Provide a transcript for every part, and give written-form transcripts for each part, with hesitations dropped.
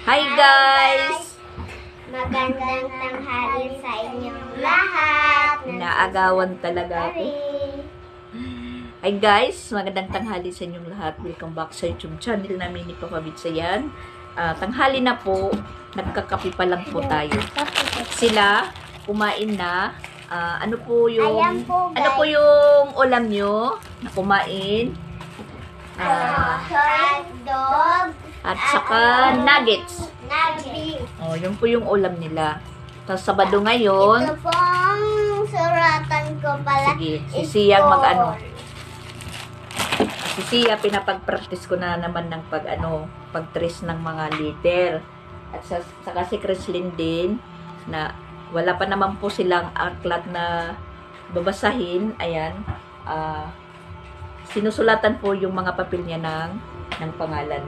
Hi guys! Magandang tanghali sa inyong lahat. Naagawan talaga ako. Hi guys! Magandang tanghali sa inyong lahat. Welcome back sa YouTube channel namin ni Papa Bitsayan. Tanghali na po. Nagkakape pa lang po tayo. Sila, kumain na. Ano po yung ulam nyo na kumain? Hot dog. At saka nuggets. Nuggets. Oh, yun po yung ulam nila. Tapos Sabado ngayon. Ito pong suratan ko pala. Sige, si Sia mag-ano. Si Sia, pinapag-practice ko na naman ng pag-trace ng mga liter. At saka si Chrislyn din, na wala pa naman po silang aklat na babasahin. Ayan. Sinusulatan po yung mga papel niya ng pangalan.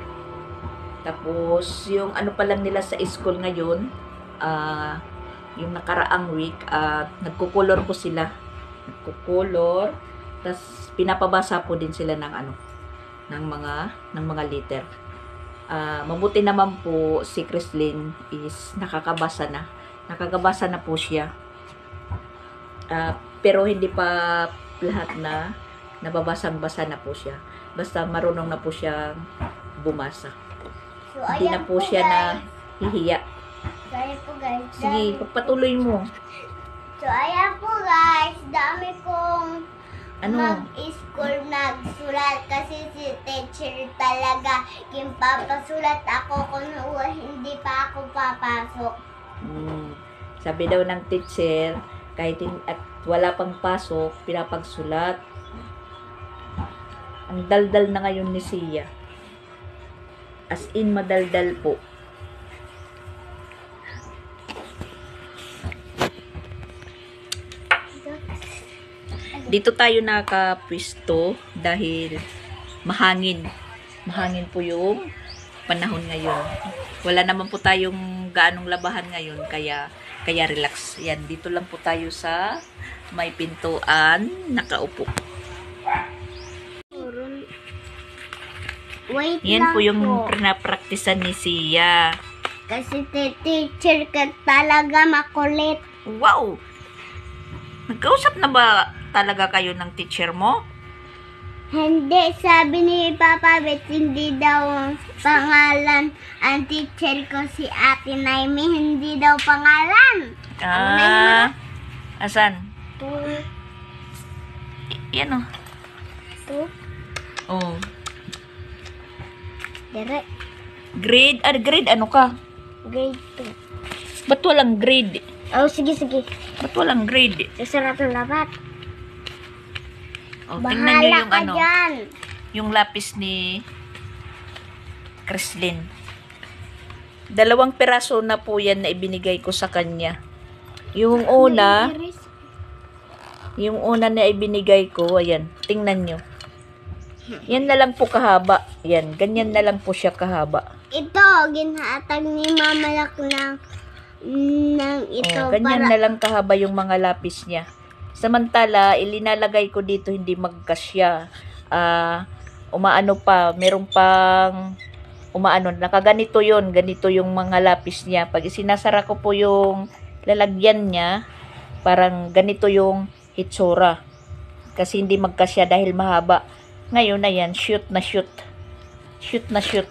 Tapos, yung ano pa lang nila sa school ngayon, yung nakaraang week, nagkukulor po sila. Nagkukulor. Tapos, pinapabasa po din sila ng mga liter. Mabuti naman po si Chrislyn is nakakabasa na. Nakakabasa na po siya. Pero hindi pa lahat na nababasang-basa na po siya. Basta marunong na po siya bumasa. So, Hindi na po siya na hihiya. So, ayan po guys. Sige, pagpatuloy mo. So, ayan po guys. Dami kong Ano? mag-school nagsulat kasi si teacher talaga yung papasulat ako kung hindi pa ako papasok. Sabi daw ng teacher, kahit at wala pang pasok, pinapagsulat. Ang daldal na ngayon ni Sia. As in, madaldal po. Dito tayo nakapwesto dahil mahangin. Mahangin po yung panahon ngayon. Wala naman po tayong gaanong labahan ngayon, kaya relax. Yan, dito lang po tayo sa may pintuan, nakaupo. Wait Yan lang po yung pinapraktisan ni Sia. Kasi teacher ka talaga makulit. Wow! Nagkausap na ba talaga kayo ng teacher mo? Hindi, sabi ni Papa Bet, hindi daw pangalan ang teacher ko si Ate Naimi, hindi daw pangalan. Asan? Two. Yan o. Oh. Direct. Grade ano ka? Grade 2. Ba't walang grade? Oh, sige. Ba't walang grade? Susunod na dapat. Oh, tingnan nyo yung dyan. yung lapis ni Chrislyn. 2 piraso na po yan na ibinigay ko sa kanya. Yung una na ibinigay ko, ayan, tingnan nyo. Yan na lang po kahaba. Yan, ganyan na lang po siya kahaba. Ito, ginhatag ni Mama Lak ng ito. Ganyan na lang kahaba yung mga lapis niya. Samantala, ilinalagay ko dito hindi magkasya. Umaano pa, meron pang nakaganito yon, ganito yung mga lapis niya. Pag sinasara ko po yung lalagyan niya, parang ganito yung hitsura. Kasi hindi magkasya dahil mahaba. Ngayon na yan, shoot na shoot. Shoot na shoot.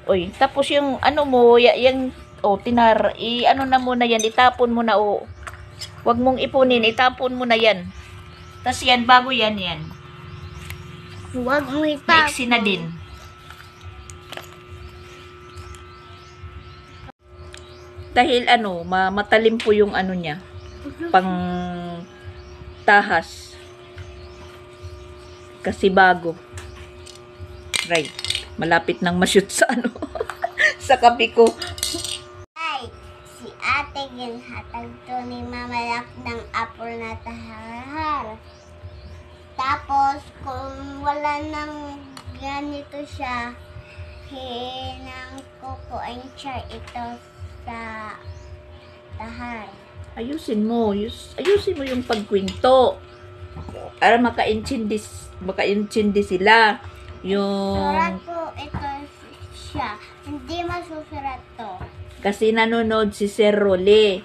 Uy, tapos yung mo, yung ano na muna yan, itapon mo na Huwag mong ipunin, itapon mo na yan. Tapos yan, bago yan. Huwag mo itapon. Maiksi na din. Dahil matalim po yung niya. Pang tahas. Kasi bago. Right. Malapit nang ma-shoot sa sa kape ko. Si ate ginhatag to ni Mama Lak ng apple na tahar. Tapos, kung wala nang ganito siya, hinang kukuin siya ito sa tahar. Ayusin mo yung pagkwento. Para makaintindi sila. Yung Surat ko ito siya. Hindi masusulat to. Kasi nanonood si Sir Rolly.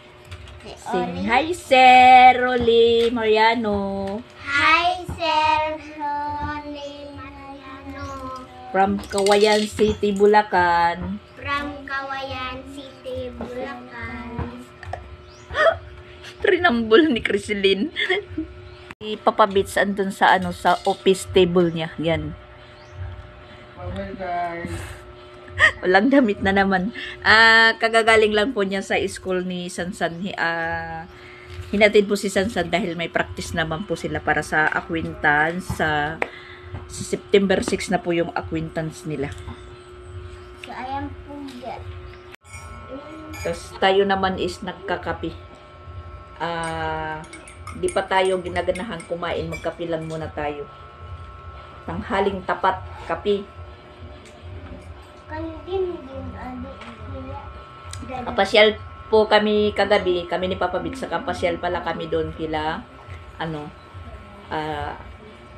Si Sing Oli. hi, Sir Rolly Mariano. Hi, Sir Oli Mariano. From Kawayan City, Bulacan. From Kawayan City, Bulacan. Trinambol ni Criselyn. Si Papa Bits andun sa sa office table niya. Yan. Walang damit na naman. Kagagaling lang po niya sa school ni Sansan. Hinatid po si Sansan dahil may practice naman po sila para sa acquaintance. Sa September 6 na po yung acquaintance nila. So, ayan po yan. Tapos tayo naman is nagkakapi. Di pa tayo ginaganahan kumain. Magkapi lang muna tayo. Tanghaling tapat, kapi. Pasyal po kami kagabi, kami ni Papa Bit, saka pasyal pala kami doon kila,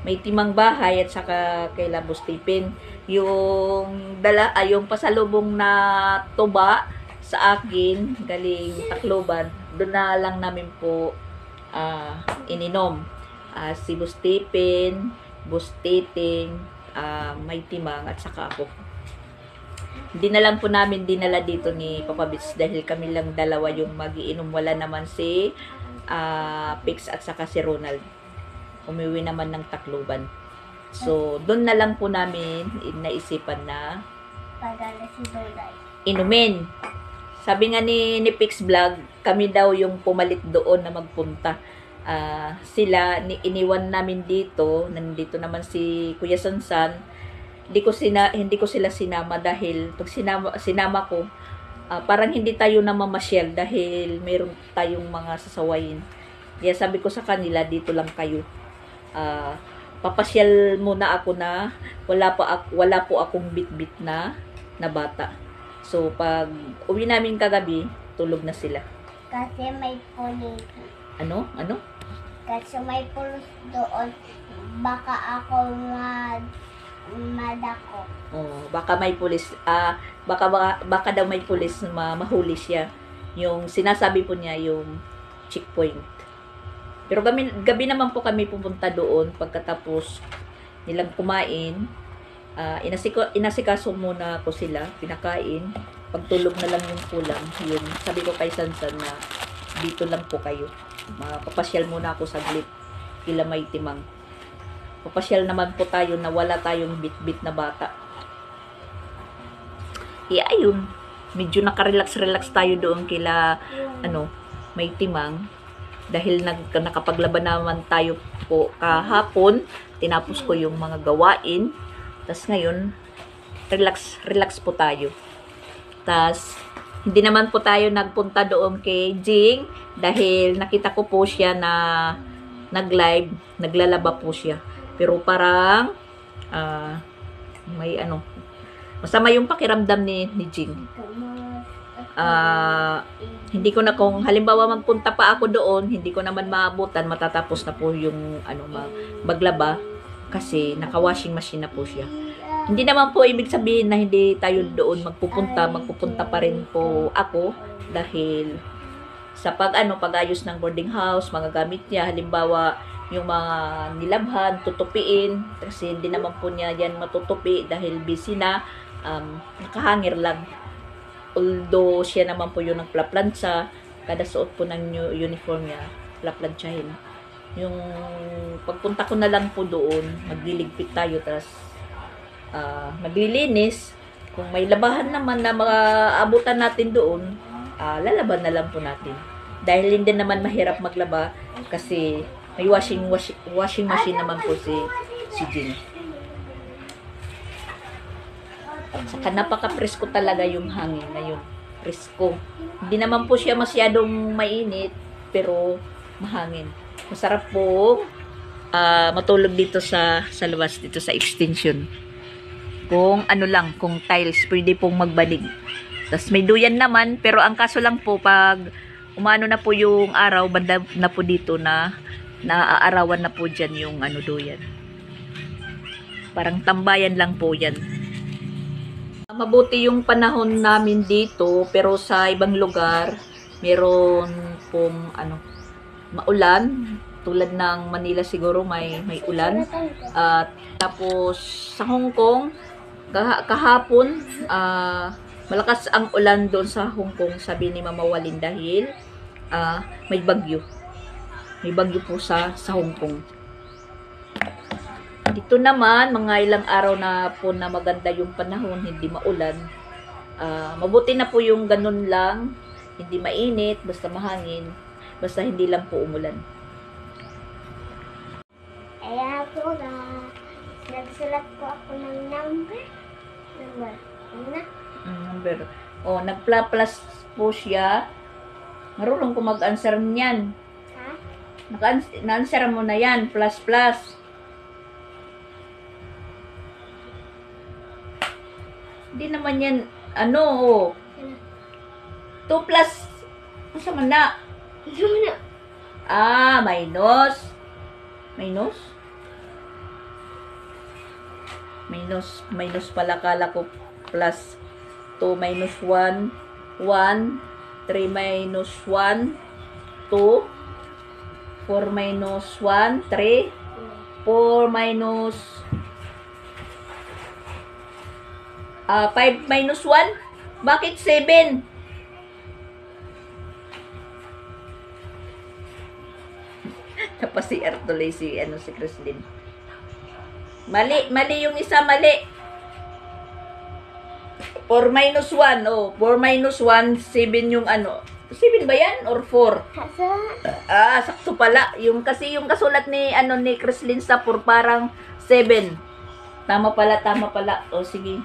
may timang bahay at saka kay Labos Tipin. Yung yung pasalubong na tuba sa akin, galing Tacloban, doon na lang namin po ininom. Si Bustipin, Bustiting, may timang at saka ako. Hindi na lang po namin dinala dito ni Papa Bits dahil kami lang dalawa yung magiinom. Wala naman si Pix at saka si Ronald. Umiwi naman ng Tacloban. So, doon na lang po namin naisipan na inumin. Sabi nga ni Pix Vlog, kami daw yung pumalit doon na magpunta. Iniwan namin dito. Nandito naman si Kuya Sansan. Hindi ko sila sinama dahil pag sinama ko, parang hindi tayo namamasyal dahil mayroon tayong mga sasawayin. Kaya sabi ko sa kanila, dito lang kayo. Papasyal muna ako na wala po akong bit-bit na bata. So pag uwi namin kagabi, tulog na sila. Kasi may pulis. Ano? Kasi may pulis doon. Baka ako madako. Oh, baka may pulis, baka daw may pulis mahuli siya. Yung sinasabi po niya yung checkpoint. Pero gabi naman po kami pupunta doon pagkatapos nilang kumain. Inasikaso muna ko sila, pinakain. Pagtulog na lang yung kulang. Yun, sabi ko kay Sansan na dito lang po kayo. Mapapasyal muna ako saglit. Kila may timang. Papasyal naman po tayo na wala tayong bit-bit na bata. Ayun. Medyo nakarelax-relax tayo doon kila, may timang. Dahil nakapaglaban naman tayo po kahapon. Tinapos ko yung mga gawain. Tapos ngayon, relax po tayo. Tapos, hindi naman po tayo nagpunta doon kay Jing. Dahil nakita ko po siya na nag-live. Naglalaba po siya. Pero parang may masama yung pakiramdam ni Jing. Hindi ko na, kung halimbawa magpunta pa ako doon, hindi ko naman maabutan, matatapos na po yung maglaba kasi naka-washing machine na po siya. Hindi naman po ibig sabihin na hindi tayo doon magpupunta pa rin po ako dahil sa pag-ayos ng boarding house, mga gamit niya, halimbawa yung mga nilabhan, tutupiin, kasi hindi naman po niya yan matutupi dahil busy na, nakahangir lang. Although siya naman po yung nagplaplantsa, kada suot po ng uniform niya, plaplantsahin. Yung pagpunta ko na lang po doon, magliligpit tayo, tapos maglilinis. Kung may labahan naman na maabutan natin doon, lalaban na lang po natin. Dahil hindi naman mahirap maglaba kasi may washing machine naman po si Jing. Saka napaka-presko talaga yung hangin ngayon. Presko. Hindi naman po siya masyadong mainit, pero mahangin. Masarap po matulog dito sa labas, dito sa extension. Kung kung tiles, pwede pong magbanig. Tapos may duyan naman, pero ang kaso lang po, pag umano na po yung araw, banda na po dito na naaarawan na po dyan yung duyan. Parang tambayan lang po yan. Mabuti yung panahon namin dito, pero sa ibang lugar, meron pong maulan. Tulad ng Manila siguro may ulan. At tapos sa Hong Kong, kahapon, malakas ang ulan doon sa Hong Kong, sabi ni Mama Walin, dahil may bagyo. May bagyo po sa Hong Kong. Dito naman, mga ilang araw na po na maganda yung panahon, hindi maulan. Mabuti na po yung ganun lang, hindi mainit, basta mahangin, basta hindi lang po umulan. Kaya po nagsulat po ako ng number. Number. Nagpla-plus po siya. Marunong ko mag-answer niyan. Ha? Na-answer mo na yan, plus plus. Hindi naman yan, 2 plus, masa man na? Minus. Minus pala, kala ko plus. 2 minus 1, 1, 3 minus 1, 2, 4 minus 1, 3, 4 minus 5 minus 1? Bakit 7? Tapos si tuloy si Christine. Mali yung isa, mali. 4 minus 1, 4 minus 1, 7 yung 7 ba yan? Or 4? Sakto pala. Kasi yung kasulat ni Christine sa 4 parang 7. Tama pala. Sige.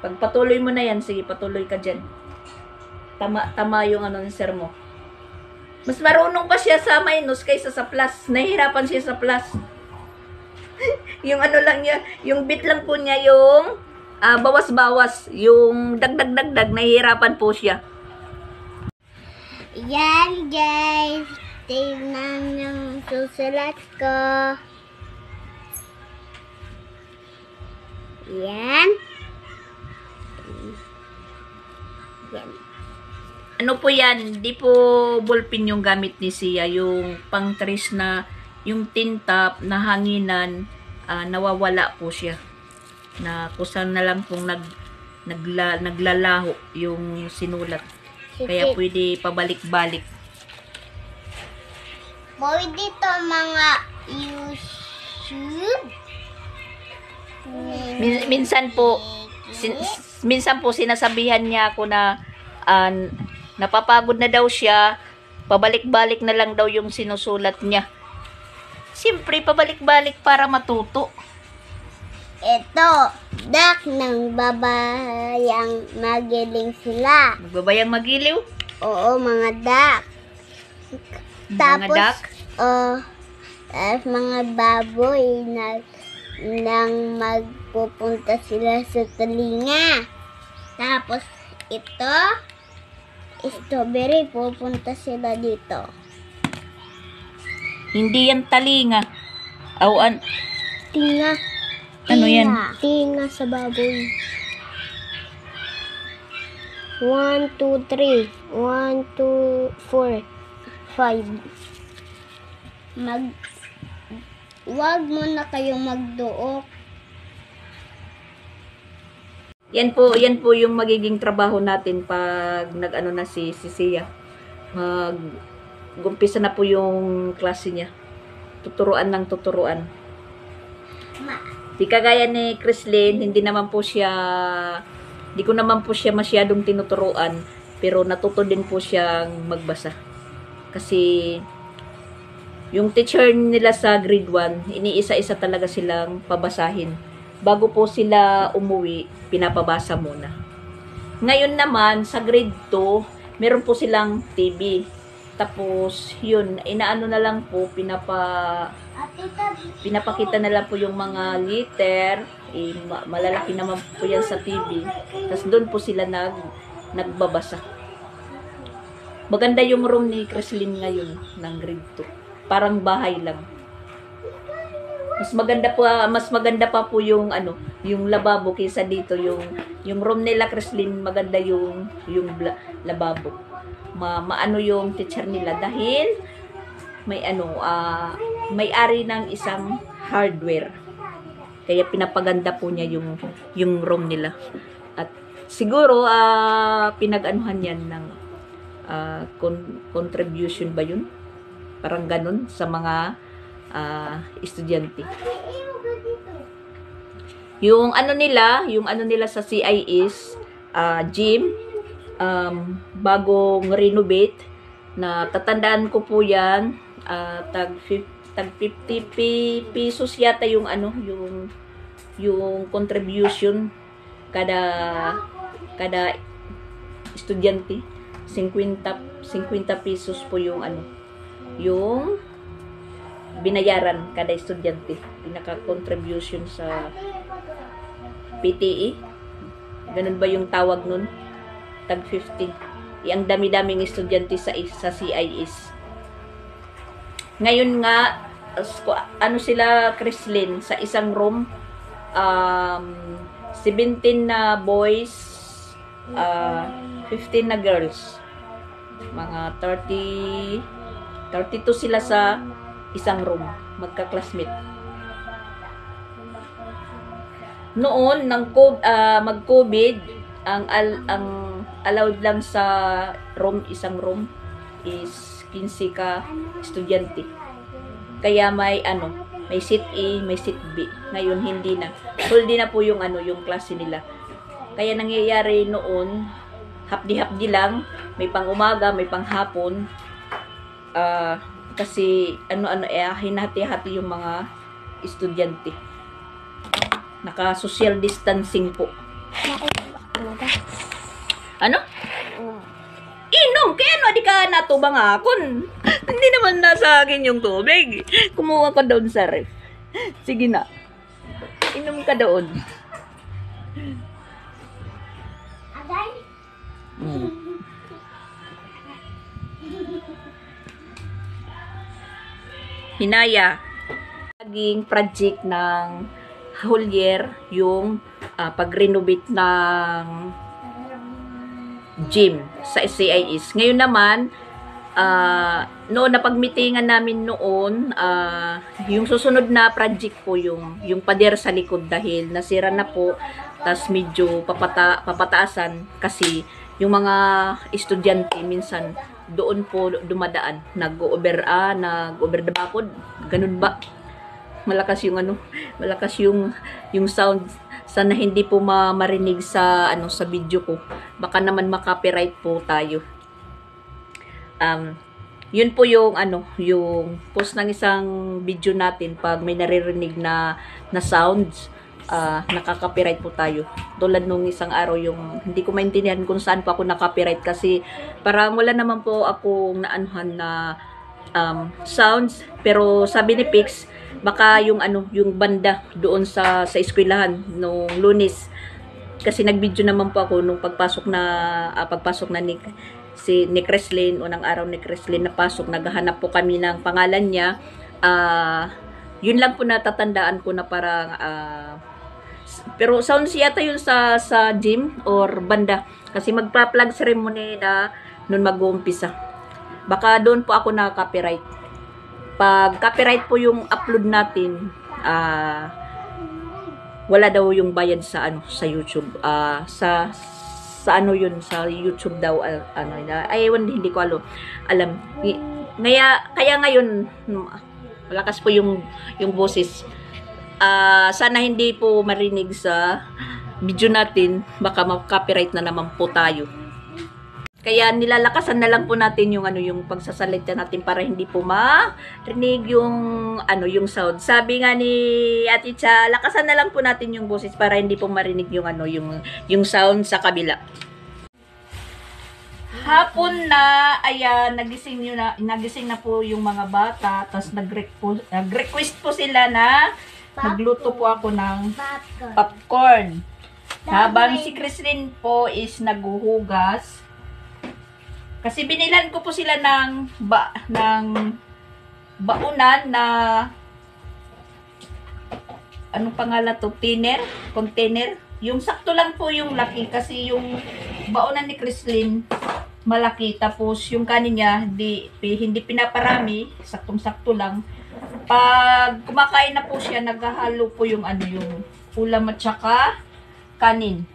Pagpatuloy mo na yan, sige, patuloy ka dyan. Tama yung ni sir mo. Mas marunong pa siya sa minus kaysa sa plus. Nahihirapan siya sa plus. Yung lang niya, yung bit lang po niya, yung bawas-bawas, yung dagdag, nahihirapan po siya. Yan guys, tingnan yung susulat ko. Yan. Ano po yan? Hindi po ballpen yung gamit ni Sia. Yung pang-trace na, yung tinta na hanginan, nawawala po siya. Na kusang na lang pong naglalaho yung sinulat. Kaya pwede pabalik-balik. Boy dito mga YouTube. Minsan po sinasabihan niya ako na napapagod na daw siya, pabalik-balik na lang daw yung sinusulat niya. Siyempre, pabalik-balik para matuto. Ito, dak ng babayang magiling sila. Magbabayang magiliw? Oo, mga dak. Mga dak? Tapos mga baboy nang magpupunta sila sa talinga. Tapos ito, strawberry, pupunta sila dito. Hindi yan talinga. Tinga. Ano yan? Tinga sa baboy. 1, 2, 3. 1, 2, 4, 5. Wag mo na kayong magduok. Yan po yung magiging trabaho natin pag nag-ano na si Sia. Gumpisa na po yung klase niya. Tuturuan ng tuturuan. Di kagaya ni Chrislyn, hindi ko naman po siya masyadong tinuturuan, pero natuto din po siyang magbasa. Kasi yung teacher nila sa grade 1, iniisa-isa talaga silang pabasahin. Bago po sila umuwi, pinapabasa muna. Ngayon naman, sa grade 2, meron po silang TV. Tapos, yun, inaano na lang po, pinapakita na lang po yung mga liter. Malalaki naman po yan sa TV. Tapos doon po sila nagbabasa. Maganda yung room ni Chrislyn ngayon ng grade 2. Parang bahay lang. Mas maganda pa po yung ano, yung lababo kaysa dito, yung room nila Chrislyn, maganda yung lababo. Maano yung teacher nila dahil may ano, may-ari ng isang hardware. Kaya pinapaganda po niya yung room nila. At siguro pinag-anuhan yan ng contribution ba yun? Parang ganun sa mga estudyante. Yung ano nila sa CIS gym, bagong renovate, na tatandaan ko po yan, tag 50 pesos yata yung ano, yung contribution kada estudyante. 50 pesos po yung ano, yung binayaran kada estudyante, pinaka-contribution sa PTE. Ganun ba yung tawag nun? Tag 50. Ang dami-daming estudyante sa CIS. Ngayon nga, ano sila, Chrislyn, sa isang room, 17 na boys, 15 na girls. Mga 32 sila sa isang room, magka-classmate. Noon mag-COVID, ang allowed lang sa isang room is 15 ka estudyante. Kaya may seat A, may seat B. Ngayon hindi na. Full din na po yung yung klase nila. Kaya nangyayari noon, hapdi-hapdi lang, may pang umaga, may pang hapon. Kasi hinati-hati yung mga estudyante. Naka-social distancing po. Ano? Inom! Kaya ano, di ka natubang akon. Hindi naman nasa akin yung tubig. Kumuha ka doon sa ref. Sige na. Inom ka doon. Agay? Hinaya. Naging project ng whole year yung pag-renovate ng gym sa SCIS. Ngayon naman, noon na pagmitingan namin noon, yung susunod na project po yung pader sa likod dahil nasira na po, tas medyo papataasan kasi yung mga estudyante minsan doon po dumadaan, nag-over the bakod, ganun ba? Malakas yung sound. Sana hindi po marinig sa sa video ko. Baka naman ma-copyright po tayo. Yun po yung yung post ng isang video natin, pag may naririnig na sounds, nakaka-copyright po tayo. Tulad nung isang araw, yung hindi ko maintindihan kung saan pa ako na-copyright kasi parang wala naman po akong naanuhan na sounds, pero sabi ni Pix, baka yung yung banda doon sa eskwelahan nung Lunes, kasi nag-video naman po ako nung pagpasok na ni Chrislyn, unang araw ni Chrislyn na pasok, naghahanap po kami ng pangalan niya. Yun lang po natatandaan ko na parang pero sounds yata yun sa gym or banda, kasi magpa-plug ceremony na nun mag-uumpisa. Baka doon po ako na-copyright. Pag copyright po yung upload natin, wala daw yung bayad sa sa YouTube. Sa sa YouTube daw, hindi ko alam. Kaya ngayon malakas po yung boses. Sana hindi po marinig sa video natin, baka ma-copyright na naman po tayo. Kaya nilalakasan na lang po natin yung yung pagsasalita natin para hindi po marinig yung yung sound. Sabi nga ni Ate Cha, lakasan na lang po natin yung boses para hindi po marinig yung yung sound sa kabila. Hapon na, ayan, nagising na po yung mga bata, tapos nag-request po sila na magluto po ako ng popcorn. Habang si Chrislyn po is naghuhugas. Kasi binilan ko po sila ng baunan na anong pangalan to? Container. Yung sakto lang po yung laki kasi yung baonan ni Chrislyn malaki. Tapos yung kanin niya, hindi pinaparami. Saktong-sakto lang. Pag kumakain na po siya, naghahalo po yung yung ulam at saka kanin.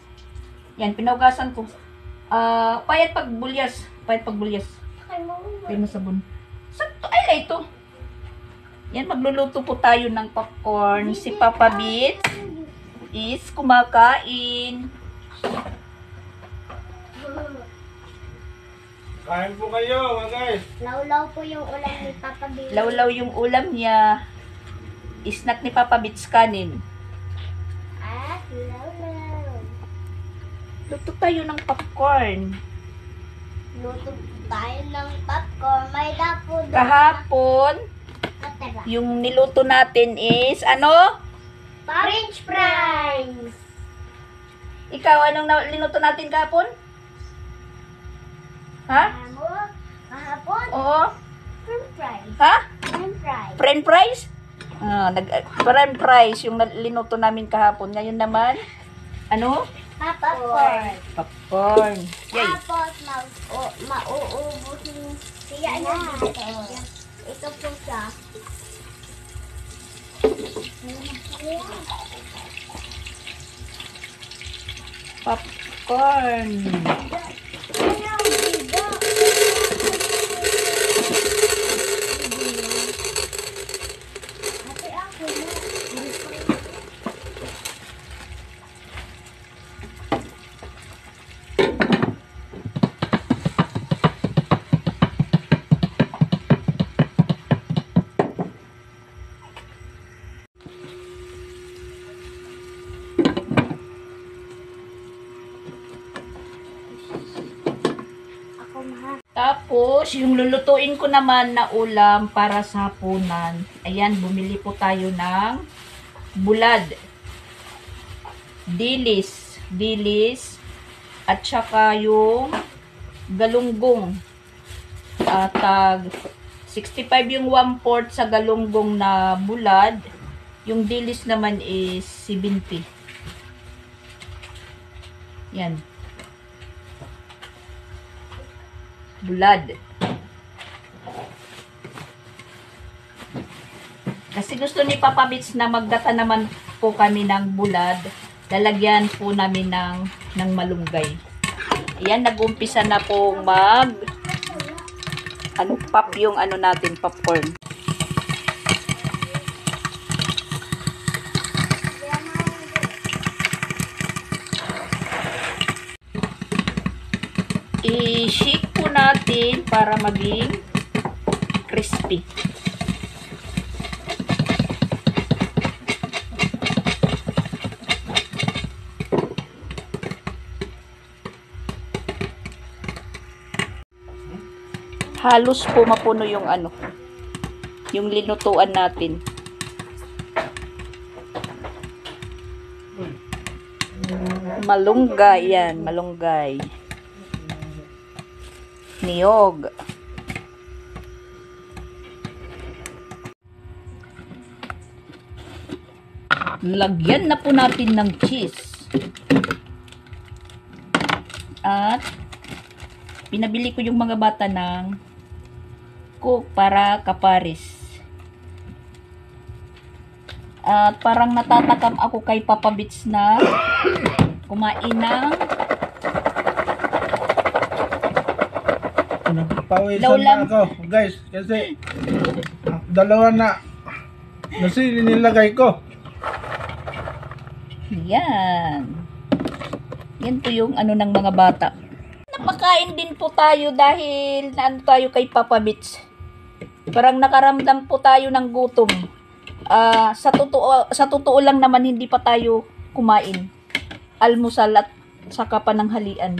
Yan, pinugasan ko. Payat pag bulyas. Kaya mo sabon. Sakto, ay ito. Yan, magluluto po tayo ng popcorn. Si Papa Bits is kumakain. Kain po kayo, mga guys. Lawlaw po yung ulam ni Papa Bill. Lawlaw yung ulam niya. Snack ni Papa Bits kanin. At lawlaw. Luto tayo ng popcorn. Luto tayo ng popcorn. May dapo doon. Kahapon, Katera. yung niluto natin is, French fries. Ikaw, anong linuto natin kahapon? Ha? Ano? Kahapon? Oo. French fries. Ha? French fries. French fries? French fries yung linuto namin kahapon. Ngayon naman, Popcorn. popcorn. Yay. Tapos, mauubos siya na. Ito po siya. Popcorn. Ate, ako na. Ako mahal. Tapos, yung lulutuin ko naman na ulam para sa hapunan. Ayan, bumili po tayo ng bulad. Dilis. At saka yung galunggong. Tag 65 yung 1/4 sa galunggong na bulad. Yung dilis naman is 70. Yan. Bulad. Kasi gusto ni Papa Bits na maggata naman po kami ng bulad. Lalagyan po namin ng malunggay. Ayan, nag-umpisa na po pop yung natin, popcorn. I-shake po natin para maging crispy. Halos po mapuno yung yung linutuan natin. Malunggay yan, malunggay. Niyog. Lagyan na po natin ng cheese. At pinabili ko yung mga bata ng Coke para kaparis. At parang natatakam ako kay Papa Bits na kumain ng Pawisan Lawlam. na ako, guys, kasi dalawa na nasi nilagay ko. yan. Yan po yung ng mga bata. Napakain din po tayo dahil tayo kay Papa Bits. Parang nakaramdam po tayo ng gutom. Sa totoo lang naman hindi pa tayo kumain. Almusal at saka pananghalian.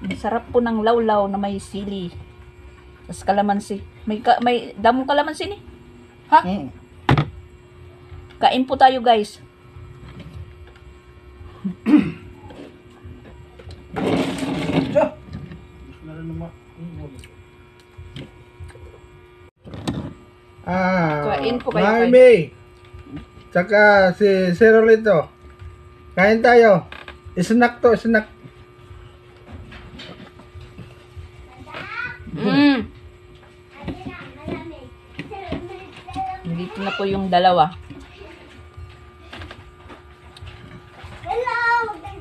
Ang sarap po ng lawlaw na may sili. Tapos kalamansi. May damong kalamansi ni. Ha? Kain po tayo, guys. Kain po kayo, Mami May. Tsaka si Rolito. Kain tayo. Snack to, snack. Dito na po yung dalawa. Hello,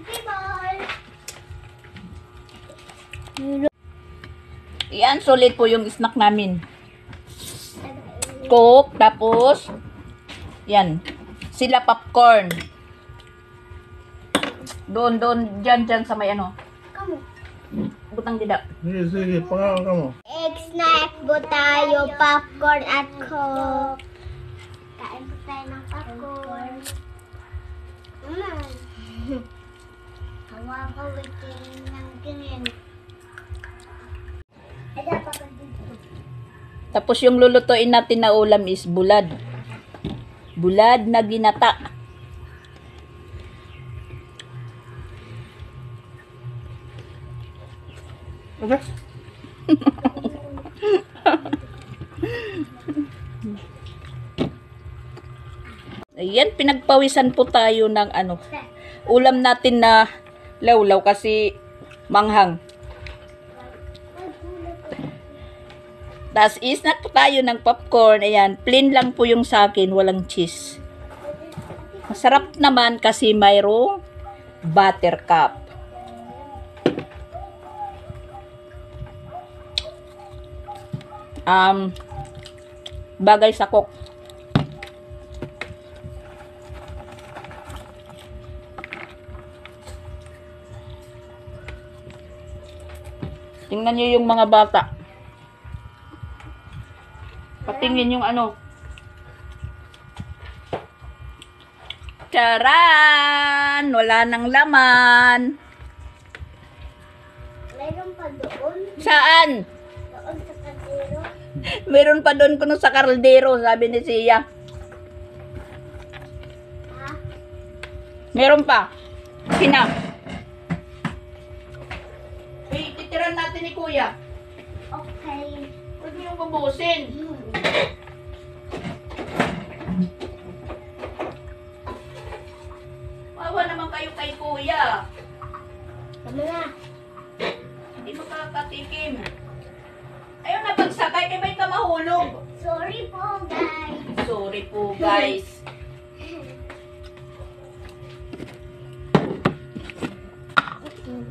people! Yan, solid po yung snack namin. Coke, tapos, yan, sila popcorn. Doon, dyan sa may ano. Kamu. Butang dida. Sige, pangalan ka mo. Egg snack po tayo, popcorn at coke. Kain po tayo ng popcorn. Hawa ko witin ng ganyan. Ada pa ko dito. Tapos yung lulutuin natin na ulam is bulad. Bulad na ginata. Okay. Ayan, pinagpawisan po tayo ng ano, ulam natin na lawlaw kasi manghang. Tas snack po tayo ng popcorn. Ayan, plain lang po yung sa akin, walang cheese. Masarap naman kasi mayroong buttercup. Bagay sa coke. Tingnan niyo yung mga bata. Patingin yung ano. Charan! Wala nang laman. Mayroon pa doon. Saan? Doon sa kadero. Meron pa doon kuno sa kaldero, sabi ni Sia. Ha? Meron pa. Sina? Hey, titiran natin ni Kuya. Okay. Huwag mo yung bubusin. Wawa naman kayo kay Kuya. Tama na. Hindi makakatikim. Ayaw na pagsakay, kaya may ka mahulog. Sorry po, guys. Sorry po, guys.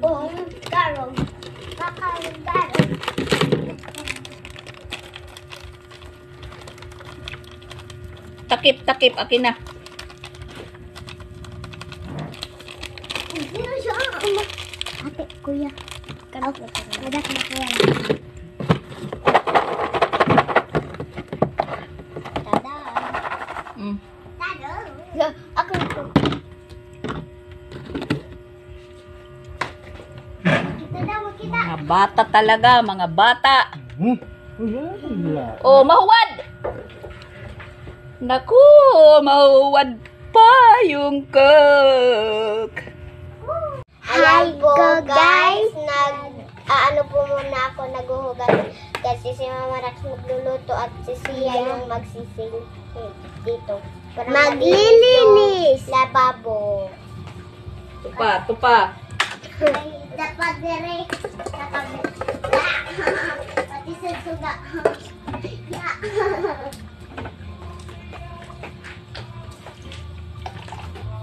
Oh, garong. Garong. Takip, akin na. Sino siya? Ate, kuya. Kadak na kuya. Tada. Tada. Ako ito. Kita daw, kita. Mga bata talaga, mga bata. Wala. Oh, mahuwad! Naku, mahuwad pa yung coke. Hi po guys, ano po muna ako naghuhugas kasi si Mama Rax magluluto at si Sia yung magsising dito. Maglilinis! Lababo. Tupa. Dapat dire. Pati sa suga.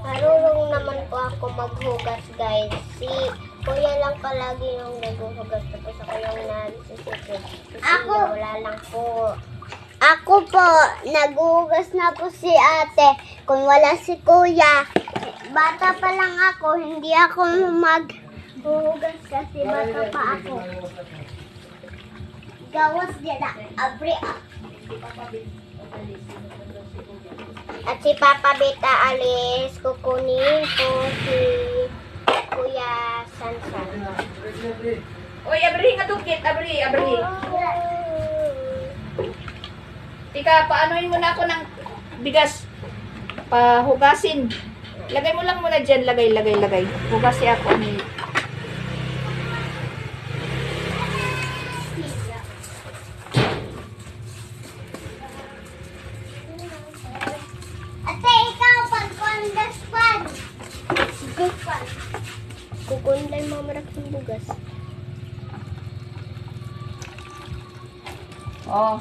Marunong naman po ako maghugas guys. Si kuya lang palagi yung naghuhugas. Tapos ako yung nagsisipid. Ako? Wala lang po. Ako po, naghuhugas na po si ate. Kung wala si kuya, bata pa lang ako, hindi ako maghuhugas kasi bata pa ako. Gawas din na, abri ah. At si Papa Beta alis, kukunin po si Kuya Sansan. Oy, abri nga dukit, abri. Tika, paanoin mo na ako ng bigas. Pahugasin. Lagay mo lang muna dyan, lagay. Hugasi ako ni... Kukunlay mamarak ng bugas. Oh,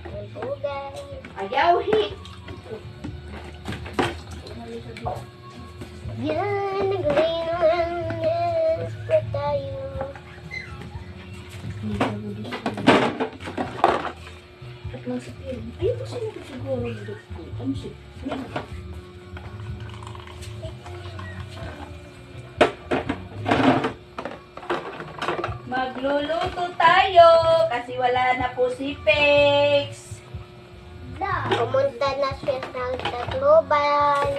Ang bugas. ayaw hit. Yan, nagawin lang. Yes, pa tayo. At lang sa pin. Ayun kasi mo siguro dito. Ano siya? Magluluto tayo kasi wala na po si Pex. Pumunta na siya ng Tacloban.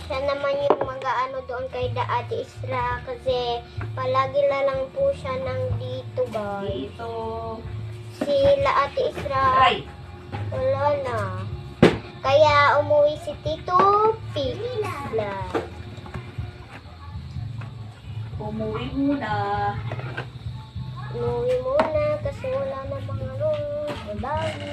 Siya naman yung mag-ano doon kay Ate Isra kasi palagi na lang po siya nang dito, guys. Dito. Sila Ate Isra, Try. wala na. Kaya umuwi si Tito Pixla. Umuwi muna. Umuwi muna kasi wala namang ano, trabaho.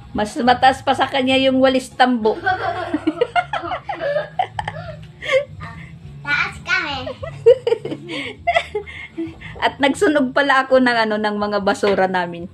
Mas mataas pa sa kanya yung walis tambo. Taas kami. At nagsunog pala ako ng ano ng mga basura namin.